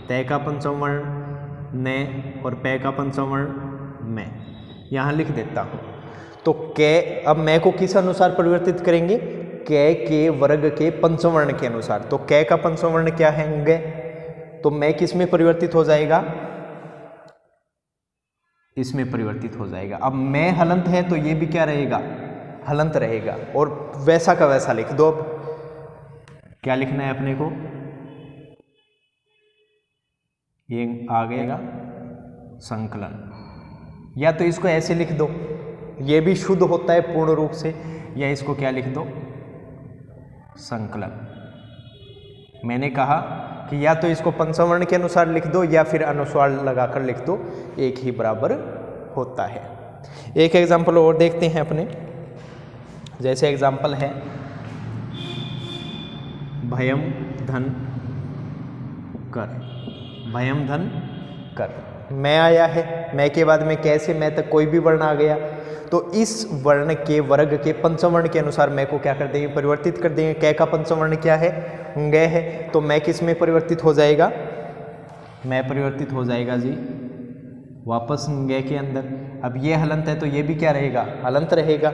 ते का पंचम वर्ण ने और पे का पंचम वर्ण में। यहाँ लिख देता हूँ। तो कै, अब मैं को किस अनुसार परिवर्तित करेंगे, कै के वर्ग के पंचम वर्ण के अनुसार। तो कै का पंचम वर्ण क्या है, गे, तो मैं किस में परिवर्तित हो जाएगा, इसमें परिवर्तित हो जाएगा। अब मैं हलंत है तो ये भी क्या रहेगा, हलंत रहेगा। और वैसा का वैसा लिख दो। अब क्या लिखना है अपने को, ये आ गएगा संकलन, या तो इसको ऐसे लिख दो, ये भी शुद्ध होता है पूर्ण रूप से, या इसको क्या लिख दो, संकलन। मैंने कहा कि या तो इसको पंचम वर्ण के अनुसार लिख दो या फिर अनुस्वार लगाकर लिख दो, एक ही बराबर होता है। एक एग्जाम्पल और देखते हैं अपने, जैसे एग्जाम्पल है भयम धन कर। भयम धन कर, मैं आया है, मैं के बाद में कैसे मैं तक कोई भी वर्ण आ गया, तो इस वर्ण के वर्ग के पंचम वर्ण के अनुसार मैं को क्या कर देंगे, परिवर्तित कर देंगे। कै का पंचम वर्ण क्या है, गे है, तो मैं किस में परिवर्तित हो जाएगा, मैं परिवर्तित हो जाएगा जी वापस गे के अंदर। अब ये हलंत है तो ये भी क्या रहेगा, हलंत रहेगा।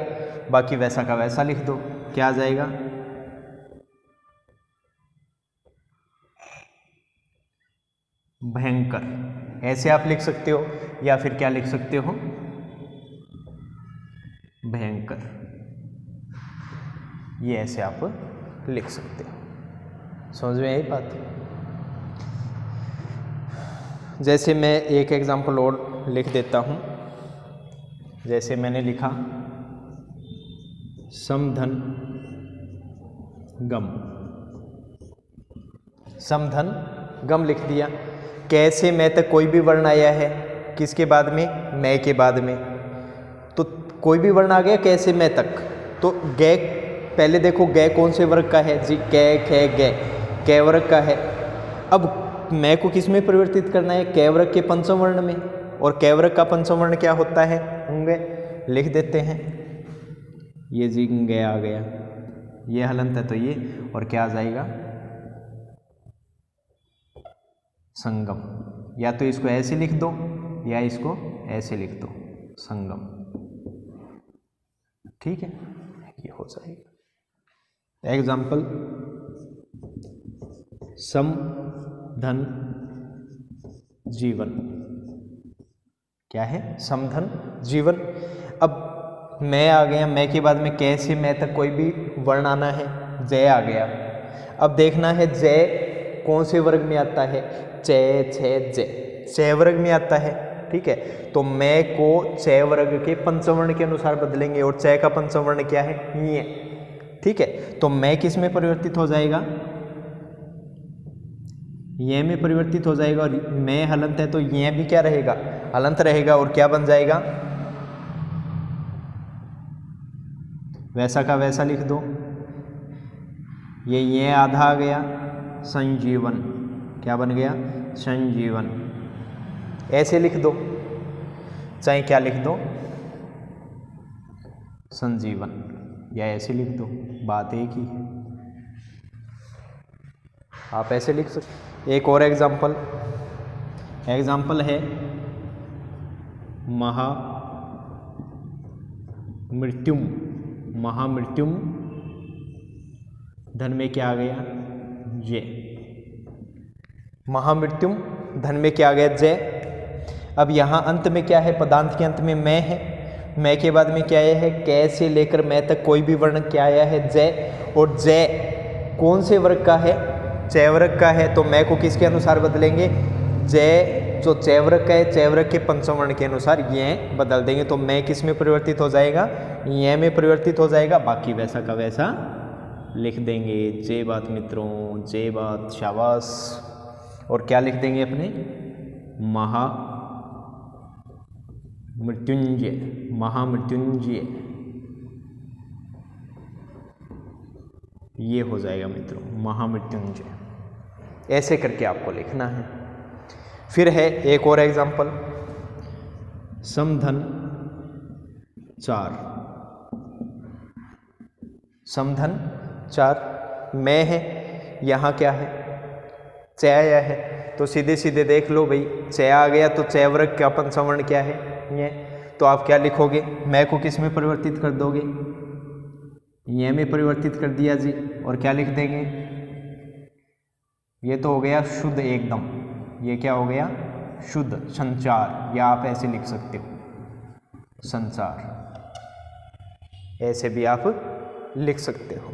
बाकी वैसा का वैसा लिख दो, क्या आ जाएगा, भयंकर। ऐसे आप लिख सकते हो या फिर क्या लिख सकते हो, भयंकर। ये ऐसे आप लिख सकते हो। समझ में आई बात। जैसे मैं एक एग्जांपल और लिख देता हूं। जैसे मैंने लिखा समधन गम, समधन गम लिख दिया। कैसे मैं तक कोई भी वर्ण आया है, किसके बाद में, मैं के बाद में। तो कोई भी वर्ण आ गया कैसे मैं तक, तो गे, पहले देखो गे कौन से वर्ग का है जी, कै खे गे, कै वर्ग का है। अब मैं को किस में परिवर्तित करना है, कै वर्ग के पंचम वर्ण में। और कै वर्ग का पंचम वर्ण क्या होता है, होंगे, लिख देते हैं। ये जी गे आ गया, ये हलंत है तो ये, और क्या आ जाएगा, संगम। या तो इसको ऐसे लिख दो या इसको ऐसे लिख दो, संगम। ठीक है, ये हो जाएगा। एग्जाम्पल, सम धन जीवन। क्या है, समधन जीवन। अब मैं आ गया, मैं के बाद में कैसे मैं तक कोई भी वर्ण आना है, जय आ गया। अब देखना है जय कौन से वर्ग में आता है, चय छे जय, चय वर्ग में आता है। ठीक है, तो मैं को चय वर्ग के पंचम वर्ण के अनुसार बदलेंगे, और चय का पंचम वर्ण क्या है, ये। ठीक है, तो मैं किस में परिवर्तित हो जाएगा, ये में परिवर्तित हो जाएगा। और मैं हलंत है तो ये भी क्या रहेगा, हलंत रहेगा। और क्या बन जाएगा, वैसा का वैसा लिख दो। ये आधा आ गया, संजीवन। क्या बन गया, संजीवन। ऐसे लिख दो, चाहे क्या लिख दो, संजीवन, या ऐसे लिख दो, बात एक ही है। आप ऐसे लिख सकते। एक और एग्जाम्पल है महामृत्युम। महामृत्युम, धन में क्या आ गया, जय। महामृत्युम, धन में क्या आ गया, जय। अब यहाँ अंत में क्या है, पदांत के अंत में मैं है। मैं के बाद में क्या है, कै से लेकर मैं तक कोई भी वर्ण क्या आया है, जय। और जय कौन से वर्ग का है, चय वर्ग का है। तो मैं को किसके अनुसार बदलेंगे, जय जो चय वर्ग का है, चय वर्ग के पंचम वर्ण के अनुसार ये बदल देंगे। तो मैं किस में परिवर्तित हो जाएगा, ये में परिवर्तित हो जाएगा। बाकी वैसा का वैसा लिख देंगे। जय बात मित्रों, जय बात, शाबाश। और क्या लिख देंगे अपने, महामृत्युंजय, महामृत्युंजय। ये हो जाएगा मित्रों, महामृत्युंजय। ऐसे करके आपको लिखना है। फिर है एक और एग्जाम्पल, समधन 4। समधन 4, मैं है, यहाँ क्या है, चय आया है। तो सीधे सीधे देख लो भाई, चय आ गया तो चय वर्ग का पंचम वर्ण क्या है, ये। तो आप क्या लिखोगे, मैं को किस में परिवर्तित कर दोगे, ये में परिवर्तित कर दिया जी। और क्या लिख देंगे, ये तो हो गया शुद्ध एकदम। ये क्या हो गया, शुद्ध संचार, या आप ऐसे लिख सकते हो, संचार। ऐसे भी आप लिख सकते हो।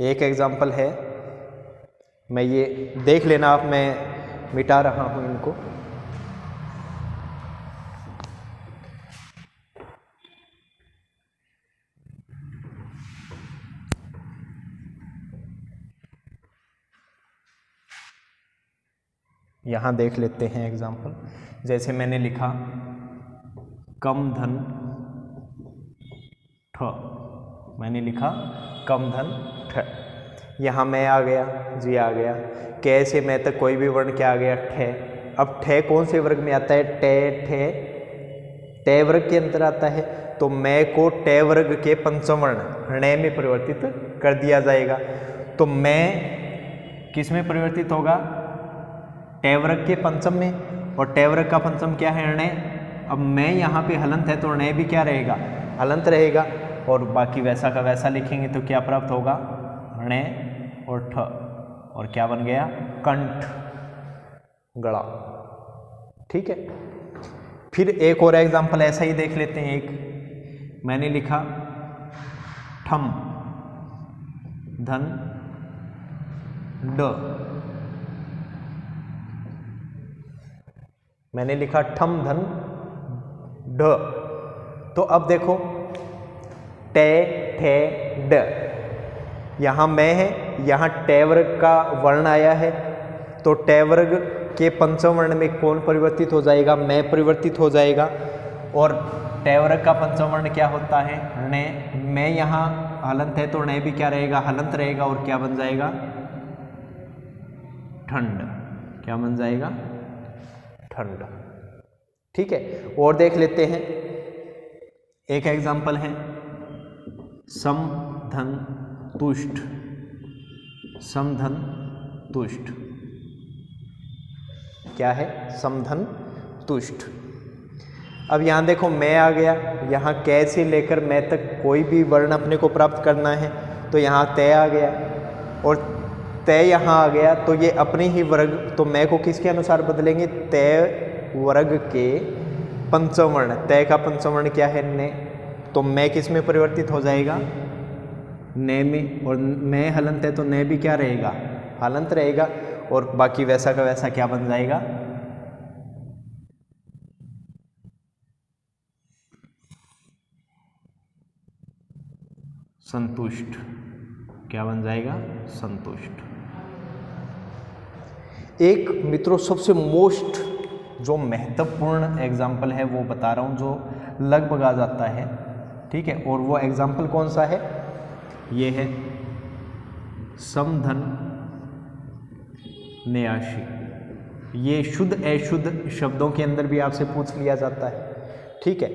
एक एग्जाम्पल है, मैं ये देख लेना आप, मैं मिटा रहा हूं इनको। यहाँ देख लेते हैं एग्जाम्पल। जैसे मैंने लिखा कम धन ठ, मैंने लिखा कम धन ठ। यहाँ मैं आ गया जी, आ गया। कैसे मैं तक कोई भी वर्ण क्या आ गया, ठे। अब ठे कौन से वर्ग में आता है, टे ठे, टे वर्ग के अंदर आता है। तो मैं को टे वर्ग के पंचम वर्ण णे में परिवर्तित कर दिया जाएगा। तो मैं किस में परिवर्तित होगा, टैवर्ग के पंचम में, और टैवर्ग का पंचम क्या है, ण। अब मैं यहाँ पे हलंत है तो ण भी क्या रहेगा, हलंत रहेगा, और बाकी वैसा का वैसा लिखेंगे तो क्या प्राप्त होगा, ण और ठ, और क्या बन गया, कंठ, गला। ठीक है। फिर एक और एग्जांपल ऐसा ही देख लेते हैं। एक मैंने लिखा ठम धन ड, मैंने लिखा ठम धन ढ। तो अब देखो टे ठे ड, यहां मैं है, यहां टे वर्ग का वर्ण आया है, तो टे वर्ग के पंचम वर्ण में कौन परिवर्तित हो जाएगा, मैं परिवर्तित हो जाएगा। और टे वर्ग का पंचम वर्ण क्या होता है, ण। मैं यहाँ हलंत है तो ण भी क्या रहेगा, हलंत रहेगा, और क्या बन जाएगा, ठंड। क्या बन जाएगा, ठंड। ठीक है। और देख लेते हैं एक एग्जांपल है सम धन तुष्ट, सम धन तुष्ट। क्या है, समधन तुष्ट। अब यहाँ देखो मैं आ गया, यहाँ कै से लेकर मैं तक कोई भी वर्ण अपने को प्राप्त करना है, तो यहाँ तय आ गया, और तय यहाँ आ गया, तो ये अपने ही वर्ग, तो मैं को किसके अनुसार बदलेंगे, तय वर्ग के पंचम वर्ण। तय का पंचम वर्ण क्या है, ने, तो मैं किस में परिवर्तित हो जाएगा, ने में, और मैं हलंत है तो ने भी क्या रहेगा, हलंत रहेगा, और बाकी वैसा का वैसा क्या बन जाएगा, संतुष्ट। क्या बन जाएगा, संतुष्ट। एक मित्रों सबसे मोस्ट जो महत्वपूर्ण एग्जाम्पल है वो बता रहा हूँ, जो लगभग आ जाता है। ठीक है। और वो एग्जाम्पल कौन सा है, ये है समधन न्यासी। ये शुद्ध अशुद्ध शब्दों के अंदर भी आपसे पूछ लिया जाता है। ठीक है।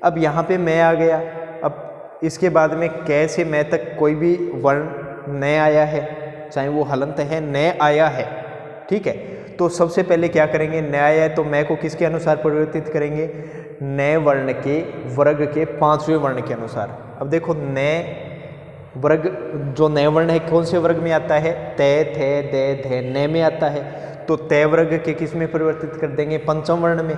अब यहाँ पे मैं आ गया, अब इसके बाद में कै से मैं तक कोई भी वर्ण न आया है, चाहे वो हलंत है, न आया है। ठीक है। तो सबसे पहले क्या करेंगे, न आया है तो मैं को किसके अनुसार परिवर्तित करेंगे, न वर्ण के वर्ग के पांचवें वर्ण के अनुसार। अब देखो न वर्ग, जो नए वर्ण है कौन से वर्ग में आता है, तय थे दे धे ने में आता है, तो तय वर्ग के किस में परिवर्तित कर देंगे, पंचम वर्ण में।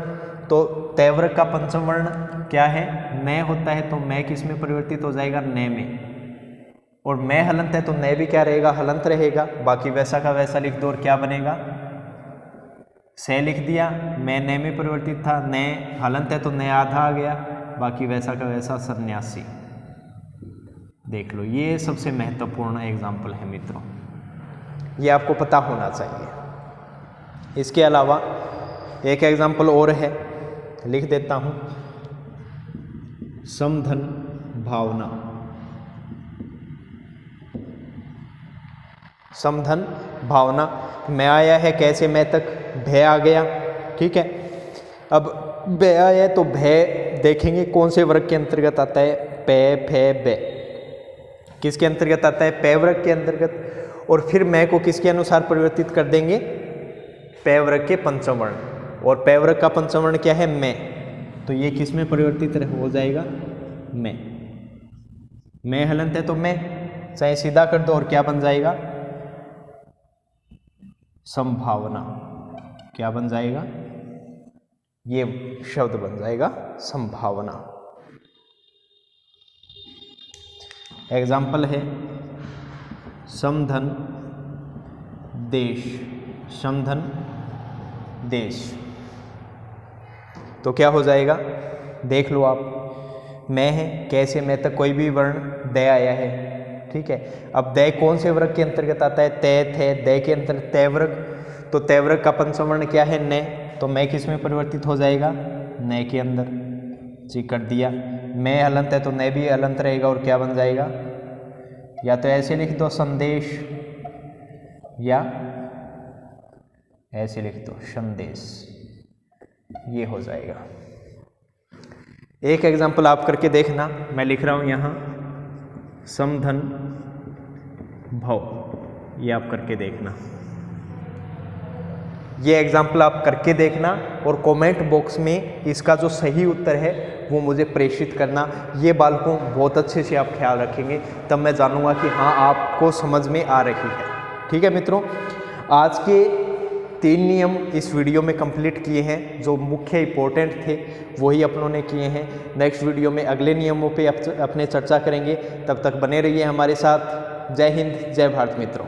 तो तय वर्ग का पंचम वर्ण क्या है, न होता है, तो मैं किस में परिवर्तित हो जाएगा, ने में। और मैं हलंत है तो न भी क्या रहेगा, हलंत रहेगा। बाकी वैसा का वैसा लिख दो, और क्या बनेगा, से लिख दिया। मैं ने में परिवर्तित था, ने हलंत है तो न आधा आ गया, बाकी वैसा का वैसा सन्यासी। देख लो, ये सबसे महत्वपूर्ण एग्जाम्पल है मित्रों, ये आपको पता होना चाहिए। इसके अलावा एक एग्जाम्पल और है, लिख देता हूं, समधन भावना। समधन भावना, मैं आया है कैसे, मैं तक भय आ गया। ठीक है। अब भय आया तो भय देखेंगे कौन से वर्ग के अंतर्गत आता है, पे फे बे, किसके अंतर्गत आता है, पे वर्ग के अंतर्गत। और फिर मैं को किसके अनुसार परिवर्तित कर देंगे, पे वर्ग के पंचम वर्ण, और पे वर्ग का पंचम वर्ण क्या है, मैं, तो ये किस में परिवर्तित हो जाएगा, मैं हलंत है तो मैं, चाहे सीधा कर दो, और क्या बन जाएगा, संभावना। क्या बन जाएगा, ये शब्द बन जाएगा संभावना। एग्जाम्पल है समधन देश, समधन देश। तो क्या हो जाएगा, देख लो आप, मैं है कैसे, मैं तक कोई भी वर्ण दय आया है। ठीक है। अब दय कौन से वर्ग के अंतर्गत आता है, तय थे दय के अंतर्गत तय वर्ग, तो तय वर्ग का पंचम वर्ण क्या है, न, तो मैं किस में परिवर्तित हो जाएगा, न के अंदर। जी कर दिया। मैं हलंत है तो न भी हलंत रहेगा, और क्या बन जाएगा, या तो ऐसे लिख दो संदेश, या ऐसे लिख दो संदेश, ये हो जाएगा। एक एग्जाम्पल आप करके देखना, मैं लिख रहा हूं यहां समधन भव, ये आप करके देखना। ये एग्जाम्पल आप करके देखना और कमेंट बॉक्स में इसका जो सही उत्तर है वो मुझे प्रेषित करना। ये बालकों बहुत अच्छे से आप ख्याल रखेंगे, तब मैं जानूंगा कि हाँ आपको समझ में आ रही है। ठीक है मित्रों, आज के 3 नियम इस वीडियो में कंप्लीट किए हैं, जो मुख्य इंपॉर्टेंट थे वही अपनों ने किए हैं। नेक्स्ट वीडियो में अगले नियमों पे अपने चर्चा करेंगे, तब तक बने रहिए हमारे साथ। जय हिंद, जय भारत मित्रों।